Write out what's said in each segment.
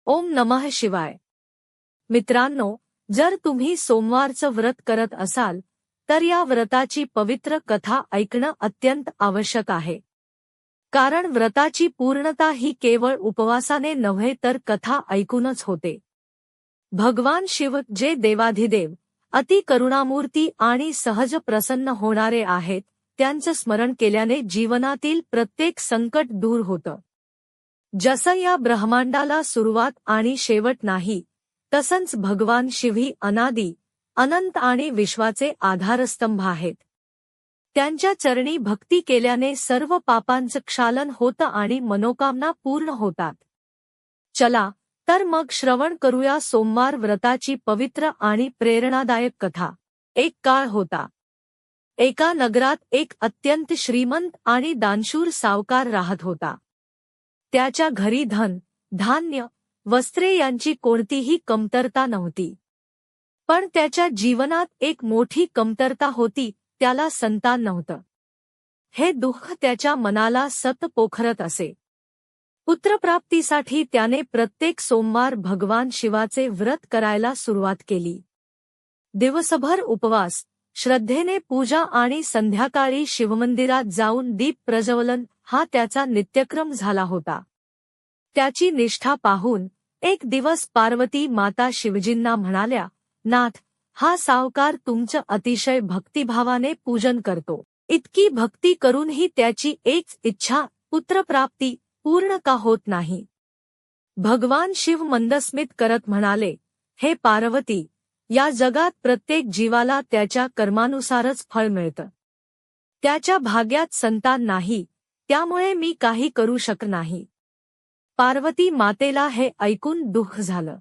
ओम नमः शिवाय। मित्रांनो, जर तुम्ही सोमवारचं व्रत करत असाल तर या व्रताची पवित्र कथा ऐकणं अत्यंत आवश्यक आहे। कारण व्रताची पूर्णता ही केवळ उपवासाने नव्हे तर कथा ऐकूनच होते। भगवान शिव जे देवाधिदेव, अति करुणामूर्ती आणि सहज प्रसन्न होणारे आहेत, त्यांचं स्मरण केल्याने जीवनातील प्रत्येक संकट दूर होतं। जसं या ब्रह्मांडाला सुरुवात आणि शेवट नाही, तसंच भगवान शिवही अनादी, अनंत आणि विश्वाचे आधारस्तंभ आहेत। त्यांच्या चरणी भक्ती केल्याने सर्व पापांचं क्षालन होतं आणि मनोकामना पूर्ण होतात। चला तर मग श्रवण करूया सोमवार व्रताची पवित्र आणि प्रेरणादायक कथा। एक काळ होता। एका नगरात एक अत्यंत श्रीमंत आणि दानशूर सावकार राहत होता। त्याच्या घरी धन, धान्य, वस्त्रे यांची कोणतीही कमतरता नव्हती। पण त्याच्या जीवनात एक मोठी कमतरता होती, त्याला संतान नव्हतं। हे दुःख त्याच्या मनाला सतत पोखरत असे। पुत्रप्राप्तीसाठी त्याने प्रत्येक सोमवार भगवान शिवाचे व्रत करायला सुरुवात केली। दिवसभर उपवास, श्रद्धेने पूजा आणि संध्याकाळी शिवमंदिरात जाऊन दीप प्रज्वलन हा त्याचा नित्यक्रम झाला होता। त्याची निष्ठा पाहून एक दिवस पार्वती माता शिवजींना म्हणाल्या, नाथ, हा सावकार तुमचं अतिशय भक्तिभावाने पूजन करतो। इतकी भक्ती करूनही त्याची एक इच्छा, पुत्रप्राप्ती, पूर्ण का होत नाही? भगवान शिव मंदस्मित करत म्हणाले, हे पार्वती, या जगात प्रत्येक जीवाला त्याच्या कर्मानुसारच फळ मिळतं। त्याच्या भाग्यात संतान नाही, त्यामुळे मी काही करू शकत नाही। पार्वती मातेला हे ऐकून दुःख झालं।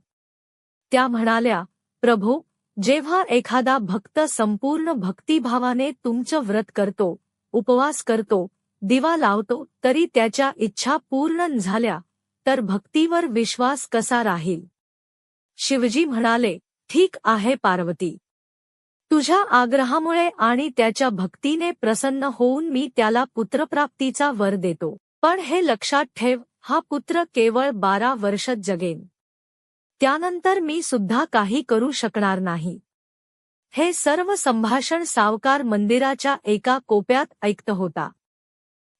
त्या म्हणाल्या, प्रभू, जेव्हा एखादा भक्त संपूर्ण भक्तिभावाने तुमचं व्रत करतो, उपवास करतो, दिवा लावतो, तरी त्याच्या इच्छा पूर्ण झाल्या, तर भक्तीवर विश्वास कसा राहील? शिवजी म्हणाले, ठीक आहे पार्वती, तुझ्या आग्रहामुळे आणि त्याच्या भक्तीने प्रसन्न होऊन मी त्याला पुत्रप्राप्तीचा वर देतो। पण हे लक्षात ठेव, हा पुत्र केवळ 12 वर्षात जगेन। त्यानंतर मी सुद्धा काही करू शकणार नाही। हे सर्व संभाषण सावकार मंदिराच्या एका कोपऱ्यात ऐकत होता।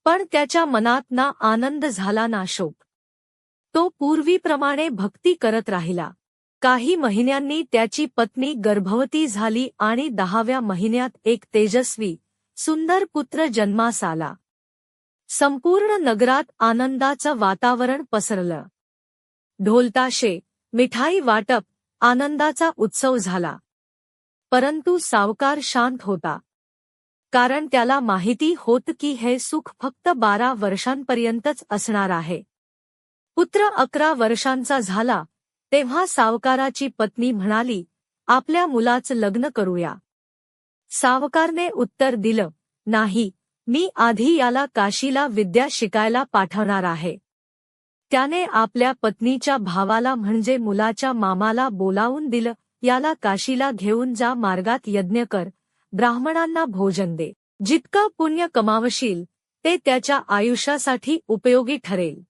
पण त्याच्या मनात ना आनंद झाला ना शोक। तो पूर्वीप्रमाणे भक्ती करत राहिला। काही महिन्यांनी त्याची पत्नी गर्भवती झाली आणि 10व्या महिन्यात एक तेजस्वी, सुंदर पुत्र जन्मास आला। संपूर्ण नगरात आनंदाचं वातावरण पसरलं। ढोलताशे, मिठाई वाटप, आनंदाचा उत्सव झाला। परंतु सावकार शांत होता। कारण त्याला माहिती होतं की हे सुख फक्त 12 वर्षांपर्यंतच असणार आहे। पुत्र 11 वर्षांचा झाला, तेव्हा सावकाराची पत्नी म्हणाली, आपल्या मुलाचं लग्न करूया। सावकारने उत्तर दिलं, नाही, मी आधी याला काशीला विद्या शिकायला पाठवणार आहे। त्याने आपल्या पत्नीच्या भावाला म्हणजे मुलाच्या मामाला बोलावून दिलं, याला काशीला घेऊन जा, मार्गात यज्ञ कर, ब्राह्मणांना भोजन दे। जितकं पुण्य कमावशील ते त्याच्या आयुष्यासाठी उपयोगी ठरेल।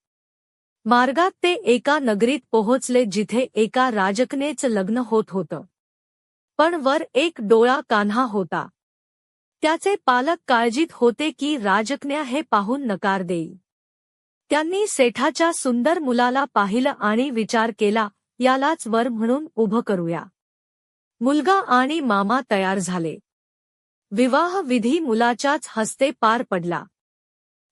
मार्गात ते एका नगरीत पोहोचले जिथे एका राजकन्येचं लग्न होत होतं। पण वर एक डोळा कान्हा होता। त्याचे पालक काळजीत होते की राजकन्या हे पाहून नकार देईल। त्यांनी सेठाच्या सुंदर मुलाला पाहिलं आणि विचार केला, यालाच वर म्हणून उभं करूया। मुलगा आणि मामा तयार झाले। विवाह विधी मुलाच्याच हस्ते पार पडला।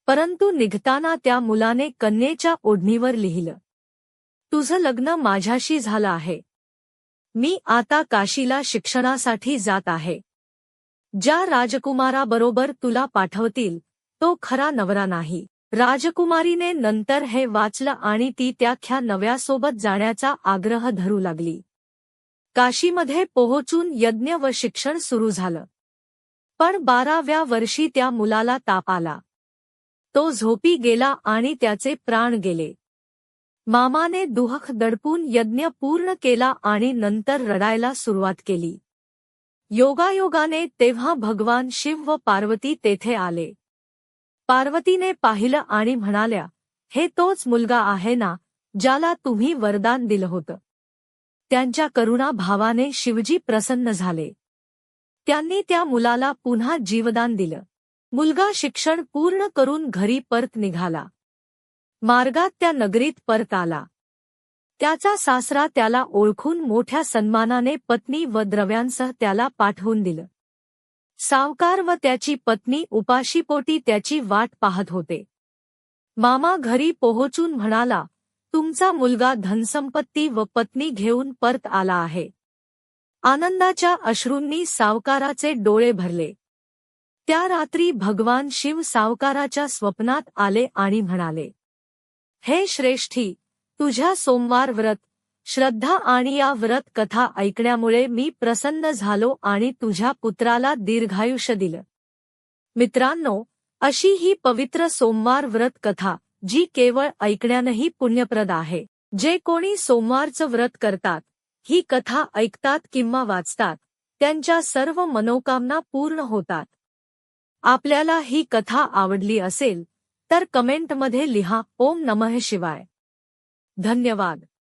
परंतु निघताना त्या मुलाने कन्येच्या ओढणीवर लिहिलं, तुझं लग्न माझ्याशी झालं आहे। मी आता काशीला शिक्षणासाठी जात आहे। ज्या राजकुमाराबरोबर तुला पाठवतील तो खरा नवरा नाही। राजकुमारीने नंतर हे वाचलं आणि ती त्या नव्यासोबत जाण्याचा आग्रह धरू लागली। काशीमध्ये पोहोचून यज्ञ व शिक्षण सुरू झालं। पण 12व्या वर्षी त्या मुलाला ताप आला। तो झोपी गेला आणि त्याचे प्राण गेले। मामाने दुःख दडपून यज्ञ पूर्ण केला आणि नंतर रडायला सुरुवात केली। योगायोगाने तेव्हा भगवान शिव व पार्वती तेथे आले। पार्वतीने पाहिलं आणि म्हणाल्या, हे तोच मुलगा आहे ना, ज्याला तुम्ही वरदान दिलं होतं. त्यांच्या करुणा भावाने शिवजी प्रसन्न झाले. त्यांनी त्या मुलाला पुन्हा जीवदान दिलं. मुलगा शिक्षण पूर्ण करून घरी परत निघाला. मार्गात त्या नगरीत परत आला. त्याचा सासरा त्याला ओळखून मोठ्या सन्मानाने पत्नी व द्रव्यांसह त्याला पाठवून दिलं. सावकार व त्याची पत्नी उपाशीपोटी त्याची वाट पाहत होते. मामा घरी पोहोचून म्हणाला, तुमचा मुलगा धनसंपत्ती व पत्नी घेऊन परत आला आहे. आनंदाच्या अश्रूंनी सावकाराचे डोळे भरले. त्या रात्री भगवान शिव सावकाराच्या स्वप्नात आले आणि म्हणाले, हे श्रेष्ठी, तुझ्या सोमवार व्रत, श्रद्धा आणि या व्रत कथा ऐकण्यामुळे मी प्रसन्न झालो आणि तुझ्या पुत्राला दीर्घायुष्य दिलं. मित्रांनो, अशी ही पवित्र सोमवार व्रत कथा, जी केवळ ऐकण्यानेही पुण्यप्रद आहे. जे कोणी सोमवारचं व्रत करतात, ही कथा ऐकतात किंवा वाचतात, त्यांच्या सर्व मनोकामना पूर्ण होतात. आपल्याला ही कथा आवडली असेल तर कमेंटमध्ये लिहा ओम नमः शिवाय. धन्यवाद.